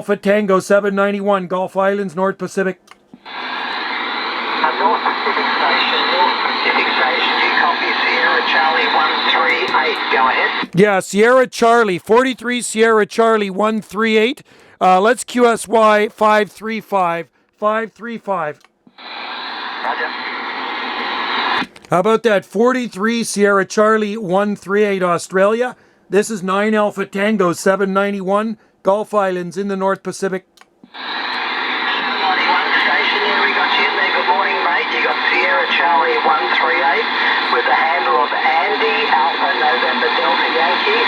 Alpha Tango 791, Gulf Islands, North Pacific. North Pacific Station, do you copy Sierra Charlie 138? Go ahead. Yeah, Sierra Charlie, 43 Sierra Charlie 138. Let's QSY 535. 535. Roger. How about that? 43 Sierra Charlie 138 Australia. This is 9 Alpha Tango 791, Gulf Islands in the North Pacific. 791 station, yeah, we got you in there. Good morning, mate. You got Sierra Charlie 138 with the handle of Andy, Alpha November Delta Yankee.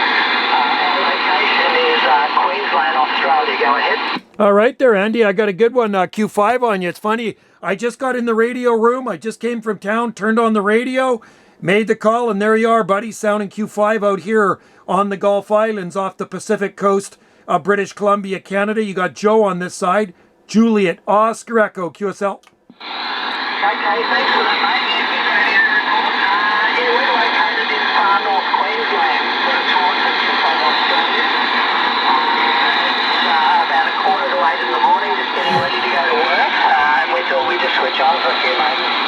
Our location is Queensland, Australia. Go ahead. All right there, Andy. I got a good one, Q5 on you. It's funny. I just got in the radio room. I just came from town, turned on the radio, made the call, and there you are, buddy, sounding Q5 out here on the Gulf Islands off the Pacific coast of British Columbia, Canada. You got Joe on this side. Juliet, Oscar Echo, QSL. Okay, thanks for that, mate. Yeah, good radio report. Yeah, we're located in far north Queensland, sort of towards the tip of Australia. It's about 7:45 in the morning, just getting ready to go to work. And we thought we'd just switch on for a few moments.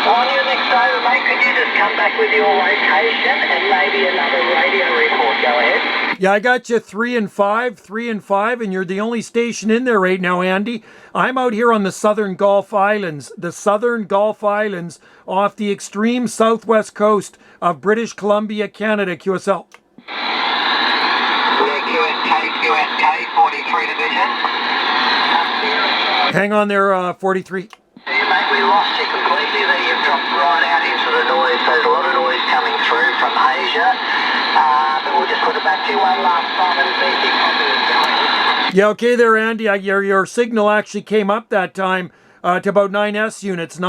On your next over, mate, could you just come back with your location and maybe another radio report? Go ahead. Yeah, I got you 3 and 5, and you're the only station in there right now, Andy. I'm out here on the southern Gulf Islands, off the extreme southwest coast of British Columbia, Canada, QSL. QSK, 43 Division. Hang on there, 43. Yeah, mate, we lost you completely there. You've dropped right out into the noise. There's a lot of noise coming through from Asia. But we'll just put it back to you one last time and see if you copy it. Yeah, okay there, Andy. Your signal actually came up that time to about 9S units.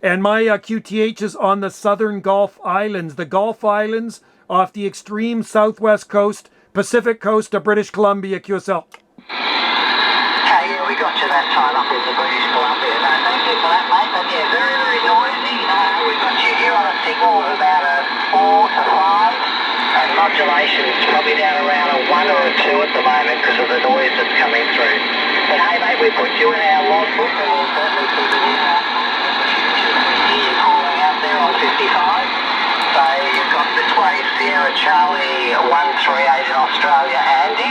And my QTH is on the southern Gulf Islands. The Gulf Islands off the extreme southwest coast, Pacific coast of British Columbia, QSL. Yeah, we got you that time up in the British Columbia. No, thank you for that, mate. But yeah, very, very noisy. We've got you here on a signal of about a 4 to 5. And modulation is probably down around a 1 or a 2 at the moment because of the noise that's coming through. But hey, mate, we put you in our logbook and we'll certainly keep it in our you're calling out there on 55. So you've got this way Sierra Charlie 138 in Australia, Andy.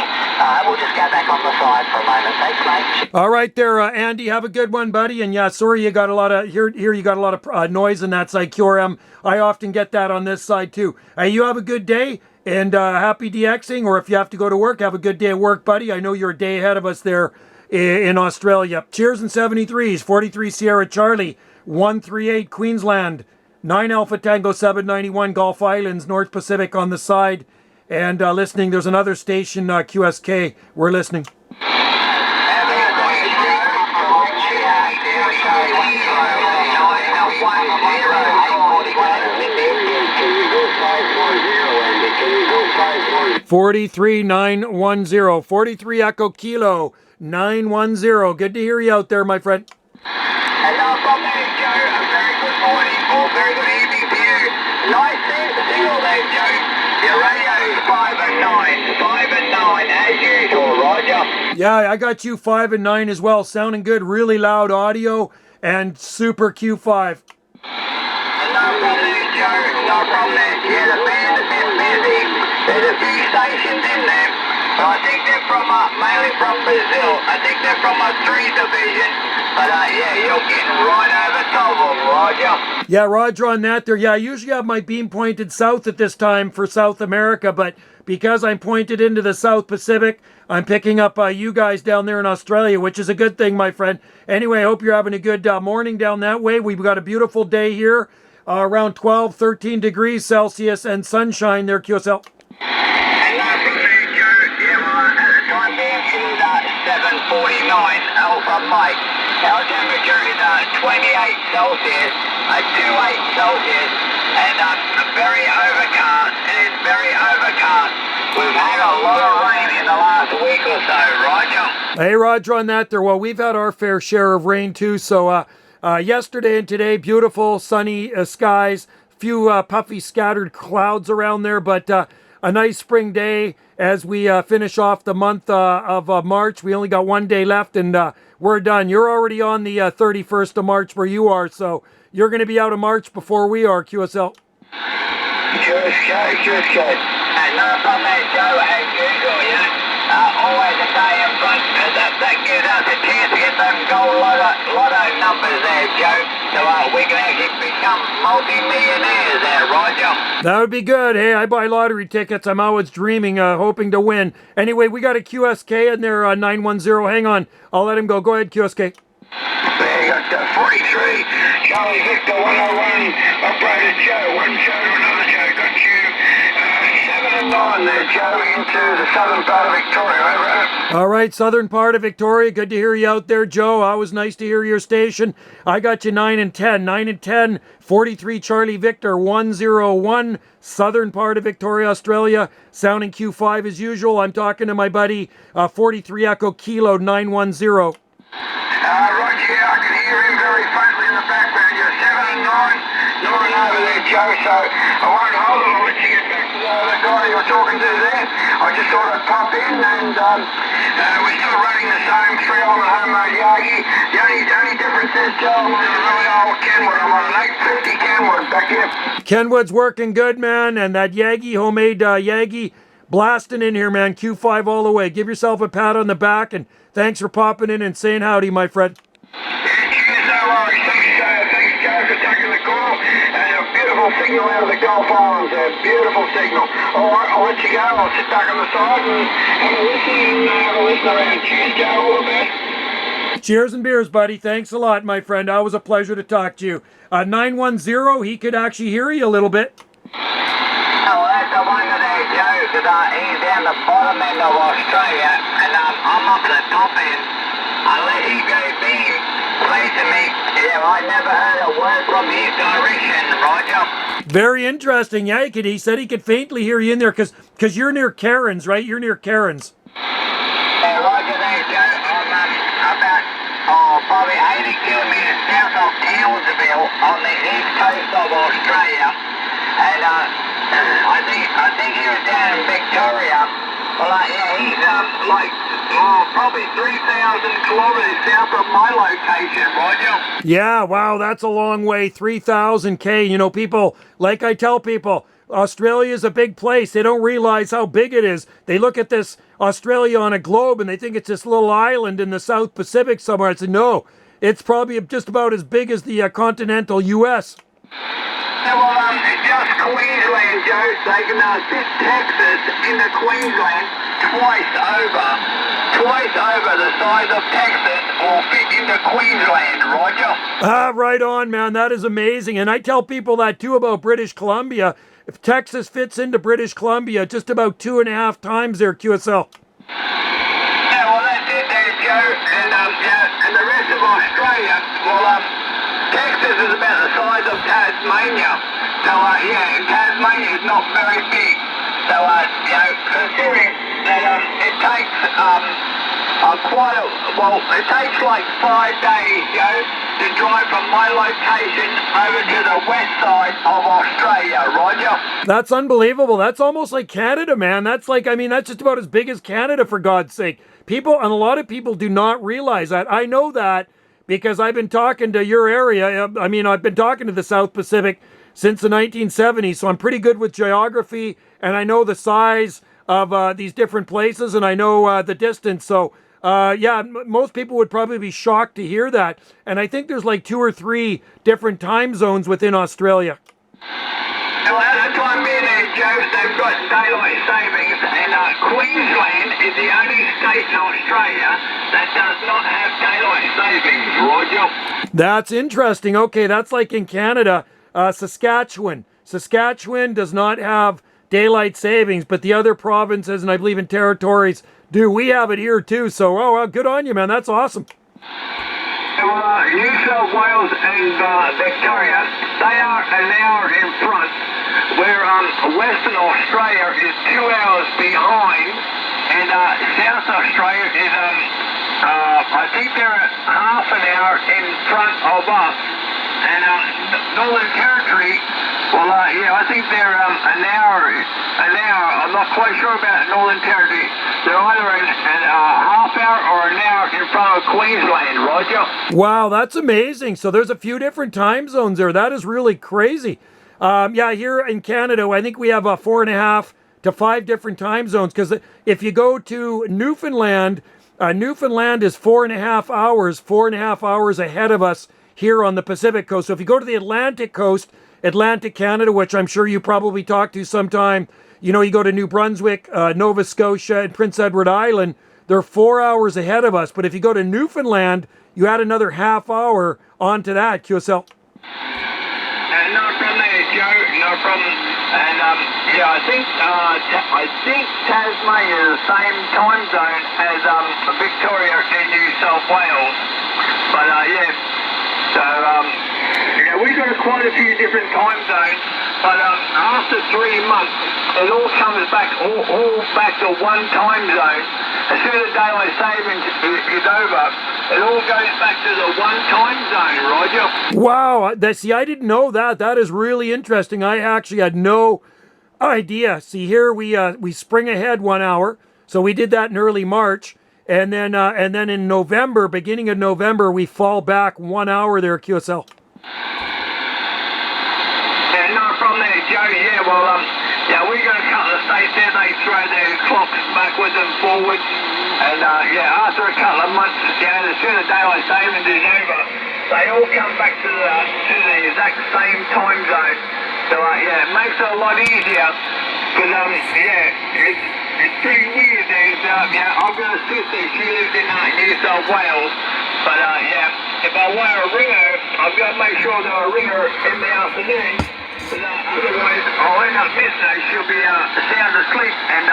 We'll just go back on the side for a moment. Thanks, mate. All right there, Andy. Have a good one, buddy. And yeah, sorry you got a lot of here. You got a lot of noise in that side. QRM. I often get that on this side too. You have a good day and happy DXing. Or if you have to go to work, have a good day at work, buddy. I know you're a day ahead of us there in Australia. Cheers in 73s. 43 Sierra Charlie 138 Queensland. 9 Alpha Tango 791 Gulf Islands, North Pacific on the side. And listening, there's another station, QSK. We're listening. $43,910. 43 Echo Kilo 910. Good to hear you out there, my friend. And from there, Joe, a very good morning or very good evening to you. Nice signal there, Joe. Your radio is 5 and 9. 5 and 9, as usual, Roger. Yeah, I got you 5 and 9 as well. Sounding good, really loud audio, and super Q5. No problem there, Joe. No problem there. Yeah, the band has been busy. There's a few stations in there. But I think they're from, mainly from Brazil. I think they're from a 3 division. But yeah, you're getting right over top of them, Roger. Yeah, Roger on that there. Yeah, I usually have my beam pointed south at this time for South America, but because I'm pointed into the South Pacific, I'm picking up you guys down there in Australia, which is a good thing, my friend. Anyway, I hope you're having a good morning down that way. We've got a beautiful day here, around 12, 13 degrees Celsius and sunshine there, QSL. And from there, Joe, yeah, well, at the time being, it is 7:49 Alpha Mike. Our temperature is 28 Celsius, 28 Celsius, and very overcast. It is very overcast. We've had a lot of rain in the last week or so, Roger. Hey, Roger on that there. Well, we've had our fair share of rain too, so yesterday and today, beautiful sunny skies, few puffy scattered clouds around there, but a nice spring day as we finish off the month of March. We only got one day left, and we're done. You're already on the 31st of March where you are, so you're going to be out of March before we are, QSL. QSK. And no problem there, Joe, as usual, you know. Always a day in front, and that gives us a chance to get them gold lotto numbers there, Joe. So we can actually become multi-millionaires there, Roger. That would be good. Hey, I buy lottery tickets. I'm always dreaming, hoping to win. Anyway, we got a QSK in there, 910. Hang on. I'll let him go. Go ahead, QSK. There you got 43, Charlie Victor 101, operator Joe, one Joe to another Joe, got you 7 and 9 there, Joe, into the southern part of Victoria, over. All right, southern part of Victoria. Good to hear you out there, Joe. Always nice to hear your station. I got you 9 and 10. 9 and 10, 43 Charlie Victor 101, southern part of Victoria, Australia. Sounding Q5 as usual. I'm talking to my buddy 43 Echo Kilo 910. Roger, yeah, I can hear him very faintly in the background. You're 7 and 9, gnawing over there, Joe, so I won't hold it. I'll let you get back to the guy you were talking to there. I just thought I'd pop in, and we're still running the same 3-on homemade Yagi. The only difference is, Joe, I'm on a really old Kenwood. I'm on an 850 Kenwood back here. Kenwood's working good, man, and that Yagi, homemade Yagi, blasting in here, man. Q5 all the way. Give yourself a pat on the back, and thanks for popping in and saying howdy, my friend. Cheers, no worries. Thanks, Joe, for taking the call. And a beautiful signal out of the Gulf Islands. A beautiful signal. All right, I'll let you go. I'll sit back on the side and have a listen and have a listen around. Cheers, Joe. All the best. Cheers and beers, buddy. Thanks a lot, my friend. Always a pleasure to talk to you. 910, he could actually hear you a little bit. Oh, that's the one there, Joe, because he's down the bottom end of Australia, and I'm up the top end. Unless he's going to be facing me, yeah, I never heard a word from his direction, Roger. Very interesting. Yeah, he said he could faintly hear you in there because you're near Cairns, right? You're near Cairns. Yeah, Roger there, Joe. I'm about, probably 80 kilometres south of Townsville on the east coast of Australia. And I think he was down in Victoria. Well, yeah, he's probably 3,000 kilometres south of my location, Roger. Yeah, wow, that's a long way. 3,000 K. You know, people, like I tell people, Australia is a big place. They don't realize how big it is. They look at this Australia on a globe and they think it's this little island in the South Pacific somewhere. I said, no, it's probably just about as big as the continental U.S. Yeah, well, just Queensland, Joe, they can fit Texas into Queensland twice over the size of Texas will fit into Queensland, Roger. Right on, man. That is amazing. And I tell people that too about British Columbia. If Texas fits into British Columbia, just about 2.5 times their QSL. Yeah, well, that's it there, Joe. And the rest of Australia, well, Texas is about the size of Tasmania. So, yeah, Tasmania is not very big. So, considering that it takes it takes like 5 days, Joe, to drive from my location over to the west side of Australia, Roger. That's unbelievable. That's almost like Canada, man. That's that's just about as big as Canada, for God's sake. People, and a lot of people do not realize that. I know that because I've been talking to your area. I've been talking to the South Pacific since the 1970s, so I'm pretty good with geography, and I know the size of these different places, and I know the distance. So, most people would probably be shocked to hear that. And I think there's like 2 or 3 different time zones within Australia. Well, at the time being there, Joe, they've got daylight savings, and Queensland is the only state in Australia that does not have daylight savings, Roger. That's interesting. Okay, that's like in Canada, Saskatchewan. Saskatchewan does not have daylight savings, but the other provinces, and I believe in territories, do. We have it here too, so good on you, man. That's awesome. Well, New South Wales and Victoria, they are an hour in front, where Western Australia is 2 hours behind, and South Australia is, I think they're half an hour in front of us. And Northern Territory, well, yeah, I think they're an hour. I'm not quite sure about Northern Territory. They're either a half hour or an hour in front of Queensland, Roger. Wow, that's amazing. So there's a few different time zones there. That is really crazy. Yeah, here in Canada, I think we have 4.5 to 5 different time zones. Because if you go to Newfoundland, Newfoundland is 4.5 hours ahead of us here on the Pacific coast. So if you go to the Atlantic coast, Atlantic Canada, which I'm sure you probably talked to sometime, you know, you go to New Brunswick, Nova Scotia, and Prince Edward Island, they're 4 hours ahead of us. But if you go to Newfoundland, you add another half hour onto that, QSL. No problem there, Joe. No problem. And yeah, I think Tasmania is the same time zone as Victoria and New South Wales. But yeah, so yeah, we've got quite a few different time zones. But after 3 months, it all comes back all back to one time zone. As soon as daylight savings is over, it all goes back to the one time zone, Roger. Wow, see, I didn't know that. That is really interesting. I actually had no idea. See, here we spring ahead 1 hour, so we did that in early March, and then in November, beginning of November, we fall back 1 hour there, QSL. Yeah, no problem there, Joe. Yeah, well, yeah, we got a couple of states there. They throw their clocks backwards and forwards. And yeah, after a couple of months, yeah, as soon as daylight savings is over, they all come back to the exact same time zone. So yeah, it makes it a lot easier. Because yeah, it's pretty weird. There's yeah, I've got a sister. She lives in New South Wales. But yeah, if I want to ring her, I've got to make sure that I ring her in the afternoon. Otherwise, I'll end up missing her. She'll be sound asleep. And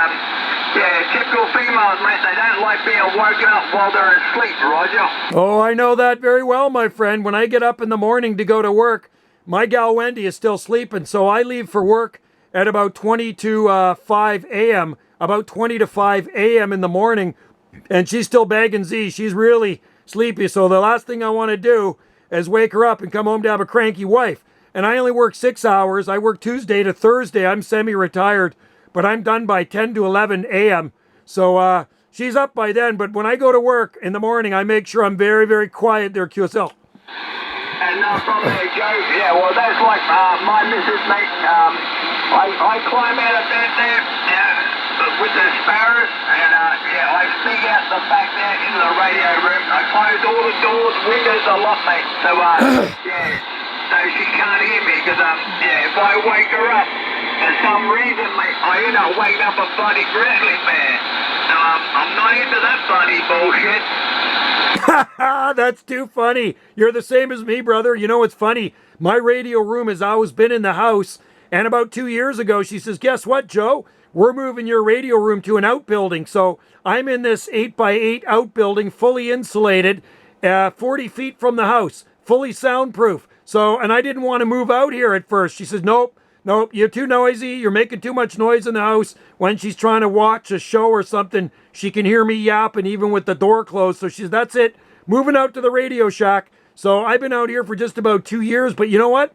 yeah, typical females, mate, they don't like being woken up while they're asleep, Roger. Oh, I know that very well, my friend. When I get up in the morning to go to work, my gal Wendy is still sleeping, so I leave for work at about 20 to 5 a.m., about 20 to 5 a.m. in the morning, and she's still bagging Z. She's really sleepy, so the last thing I want to do is wake her up and come home to have a cranky wife. And I only work 6 hours. I work Tuesday to Thursday. I'm semi-retired, but I'm done by 10 to 11 a.m. So she's up by then, but when I go to work in the morning, I make sure I'm very, very quiet there, QSL. And from there, Joe, yeah, well, that's like my missus, mate. I climb out of bed there with the sparrows, and yeah, I sneak out the back there into the radio room. I close all the doors, windows a lot, mate. So, yeah. So she can't hear me because, yeah, if I wake her up, for some reason, mate, I end up waking up a bloody grizzly bear. So I'm not into that bloody bullshit. That's too funny. You're the same as me, brother. You know, it's funny. My radio room has always been in the house, and about 2 years ago, she says, guess what, Joe? We're moving your radio room to an outbuilding. So I'm in this 8x8 outbuilding, fully insulated, 40 feet from the house, fully soundproof. So, and I didn't want to move out here at first. She says, nope, you're too noisy. You're making too much noise in the house. When she's trying to watch a show or something, she can hear me yapping even with the door closed. So she says, that's it. Moving out to the Radio Shack. So I've been out here for just about 2 years. But you know what?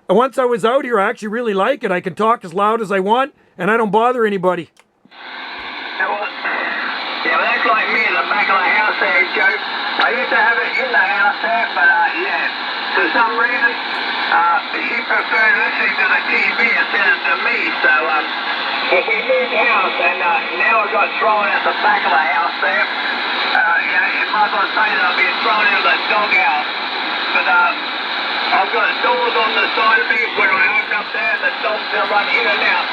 Once I was out here, I actually really like it. I can talk as loud as I want, and I don't bother anybody. Yeah, well, that's like me in the back of the house there, Joe. I used to have it in the house there, but yeah. For some reason, she preferred listening to the TV instead of to me. So, we moved house, and now I got thrown out the back of the house there. Yeah, you might as well say that I've been thrown out of the doghouse. But I've got doors on the side of me where I open up there, the dogs will run in and out.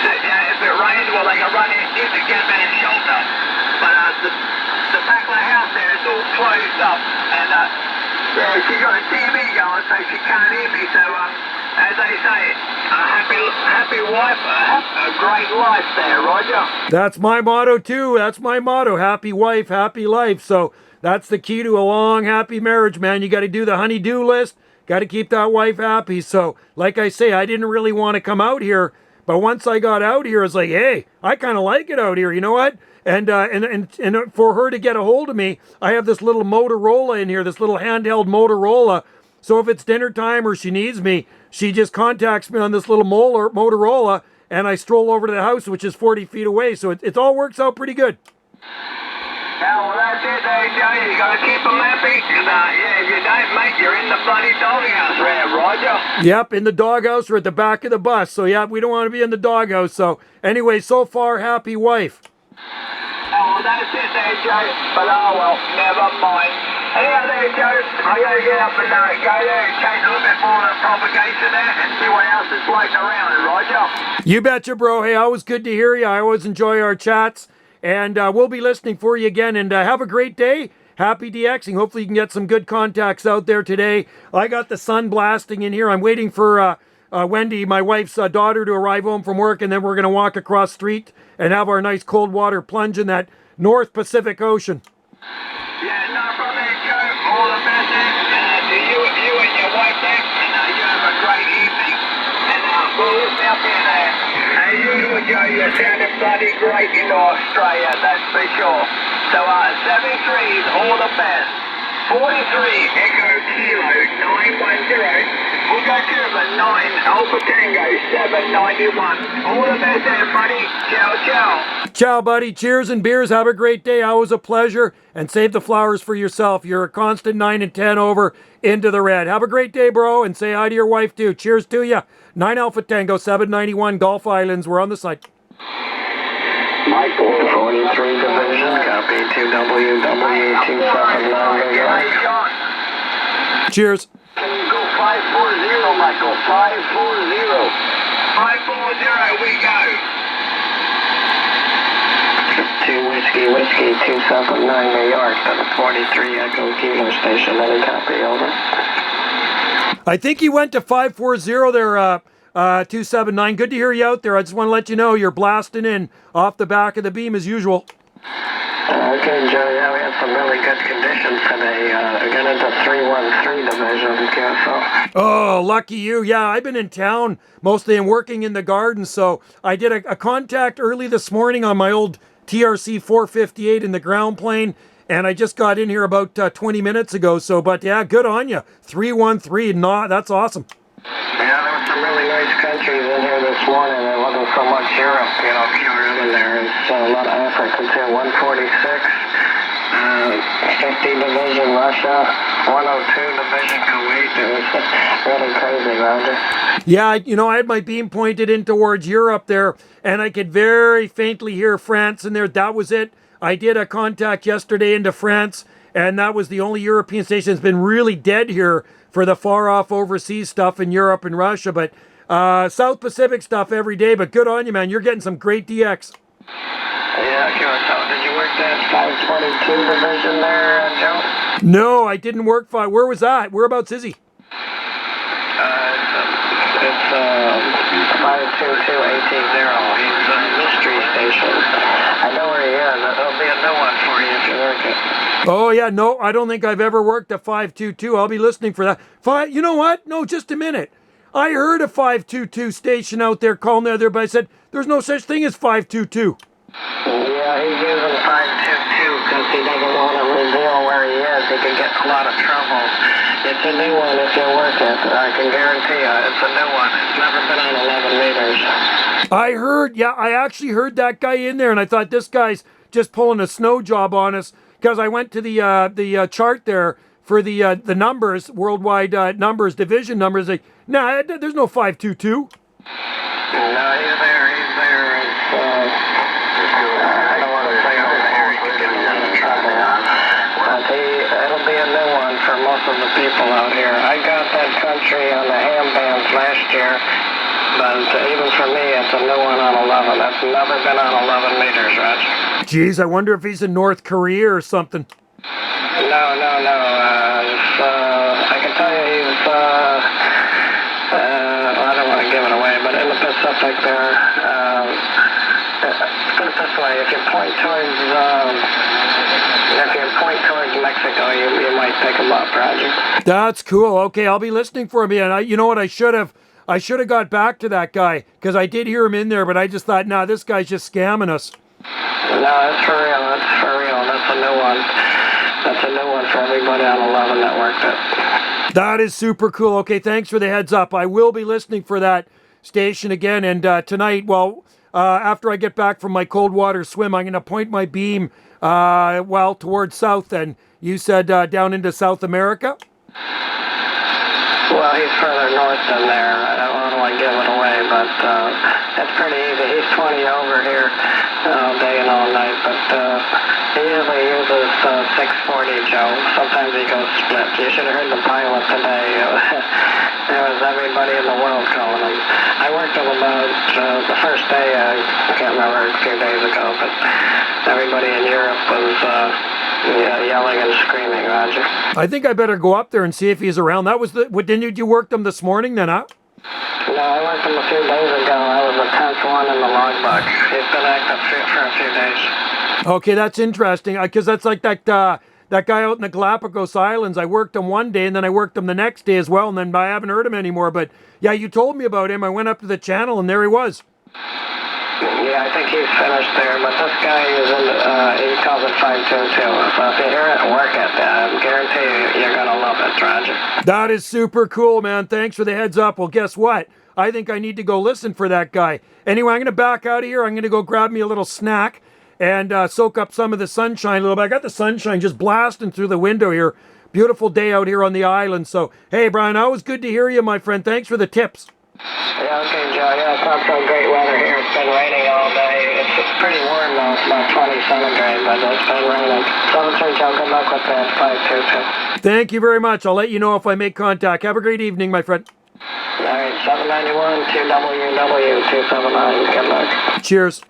So, yeah, if it rains, well, they can run in to get a bit of shelter. But the back of the house there is all closed up, and yeah, she got a TV going, so she can't hear me. So, as they say, a happy wife, a great life there, Roger. That's my motto, too. That's my motto. Happy wife, happy life. So that's the key to a long, happy marriage, man. You got to do the honey-do list. Got to keep that wife happy. So, like I say, I didn't really want to come out here. But once I got out here, it's like, hey, I kind of like it out here. You know what? And for her to get a hold of me, I have this little Motorola in here, this little handheld Motorola. So if it's dinner time or she needs me, she just contacts me on this little Motorola, and I stroll over to the house, which is 40 feet away. So it all works out pretty good. Yeah, well, that's it there, Joe. You got to keep them happy. And, yeah, if you don't, mate, you're in the bloody doghouse there, Roger. Yep, in the doghouse or at the back of the bus. So, yeah, we don't want to be in the doghouse. So, anyway, so far, happy wife. Oh, well, that's it there, Joe. But, oh, well, never mind. Anyhow there, Joe, I got to get up and go there and change a little bit more of the propagation there and see what else is floating around, Roger. You betcha, bro. Hey, always good to hear you. I always enjoy our chats. And we'll be listening for you again. And have a great day. Happy DXing. Hopefully you can get some good contacts out there today. I got the sun blasting in here. I'm waiting for Wendy, my wife's daughter, to arrive home from work. And then we're going to walk across the street and have our nice cold water plunge in that North Pacific Ocean. Yeah, no problem, Joe. All the best to you and your wife there. And you have a great evening. And we'll listen up in there. As usual, Joe, you're sounding bloody great in Australia, that's for sure. So, 73's all the best. 43 Echo Kilo 910. We'll go to the 9 Alpha Tango 791. All the best there, buddy. Ciao, ciao. Ciao, buddy. Cheers and beers. Have a great day. Always a pleasure. And save the flowers for yourself. You're a constant 9 and 10 over into the red. Have a great day, bro. And say hi to your wife, too. Cheers to you. 9 Alpha Tango 791 Gulf Islands. We're on the site. Michael, 43 Division, copy 2WW279. Cheers. Can you go 540, Michael? 540. 540, we go. 2 Whiskey 279 New York, to the 43 Echo Kilo Station. Any copy, over. I think he went to 540 there, 279. Good to hear you out there. I just want to let you know you're blasting in off the back of the beam as usual. Okay, Joe, yeah, we had some really good conditions today. Again, into 313 Division, QSO. Oh, lucky you. Yeah, I've been in town mostly and working in the garden, so I did a contact early this morning on my old TRC 458 in the ground plane, and I just got in here about 20 minutes ago. So, but yeah, good on you. 313, that's awesome. Yeah, there were some really nice countries in here this morning. There wasn't so much Europe, QRM in there. It's a lot of Africa, too. 146, 50 Division Russia, 102 Division Kuwait. It was really crazy, Roger. Yeah, I had my beam pointed in towards Europe there, and I could very faintly hear France in there. That was it. I did a contact yesterday into France, and that was the only European station that's been really dead here for the far-off overseas stuff in Europe and Russia. But South Pacific stuff every day. But good on you, man. You're getting some great DX. Yeah, QSO. Did you work that 522 Division there, Joe? No, I didn't work fine. Where was that? Whereabouts is he? It's 52280. He's a mystery station. I know where he is. There'll be a new one for you if you work it. Oh, yeah. No, I don't think I've ever worked a 522. I'll be listening for that. You know what? No, just a minute. I heard a 522 station out there calling the other, but I said, there's no such thing as 522. Yeah, he's using 522 because he doesn't want to reveal where he is. He can get in a lot of trouble. It's a new one if you work it. I can guarantee you, it's a new one. It's never been on 11 meters. I actually heard that guy in there, and I thought this guy's just pulling a snow job on us, because I went to the chart there for the numbers, worldwide numbers, division numbers. Like, nah, there's no 522. No, he's there. I don't want to say over there. He could get himself in trouble. But it'll be a new one for most of the people out here. I got that country on the ham bands last year, but even for me, it's a new one on 11. That's never been on 11 meters, Roger. Geez, I wonder if he's in North Korea or something. No. I can tell you he's, I don't want to give it away, but in the Pacific there, put it this way, if you point towards Mexico, you might pick him up, Roger. That's cool. Okay, I'll be listening for him. And you know what? I should have got back to that guy, because I did hear him in there, but I just thought, nah, this guy's just scamming us. No, that's for real. That's a new one. That's a new one for everybody on 11 that worked it. That is super cool. Okay, thanks for the heads up. I will be listening for that station again. And tonight, well, after I get back from my cold water swim, I'm going to point my beam, well, towards south. And you said down into South America? Well, he's further north than there. I don't want to give it away, but it's pretty easy. He's 20 over here all day and all night, but he usually uses 640, Joe. Sometimes he goes split. You should have heard the pilot today. There was everybody in the world calling him. I worked him about the first day, I can't remember, a few days ago, but everybody in Europe was yelling and screaming, Roger. I think I better go up there and see if he's around. That was didn't you work them this morning then, huh? No, I worked him a few days ago. I was the 10th one in the logbook. He's been active for a few days. Okay, that's interesting, because that's like that guy out in the Galapagos Islands. I worked him one day, and then I worked him the next day as well, and then I haven't heard him anymore. But yeah, you told me about him. I went up to the channel, and there he was. Yeah, I think he's finished there, but this guy is in, he calls it 522. So if you hear it, work it. I guarantee you're going to love it, Roger. That is super cool, man. Thanks for the heads up. Well, guess what? I think I need to go listen for that guy. Anyway, I'm going to back out of here. I'm going to go grab me a little snack and soak up some of the sunshine a little bit. I got the sunshine just blasting through the window here. Beautiful day out here on the island. So, hey, Brian, always good to hear you, my friend. Thanks for the tips. Yeah, okay, Joe. Yeah, it's not so great weather here. It's been raining all day. It's pretty warm though. It's about 20 centigrade, but it's been raining. So, Joe, good luck with that 522. Thank you very much. I'll let you know if I make contact. Have a great evening, my friend. All right, 791 2WW279. Good luck. Cheers.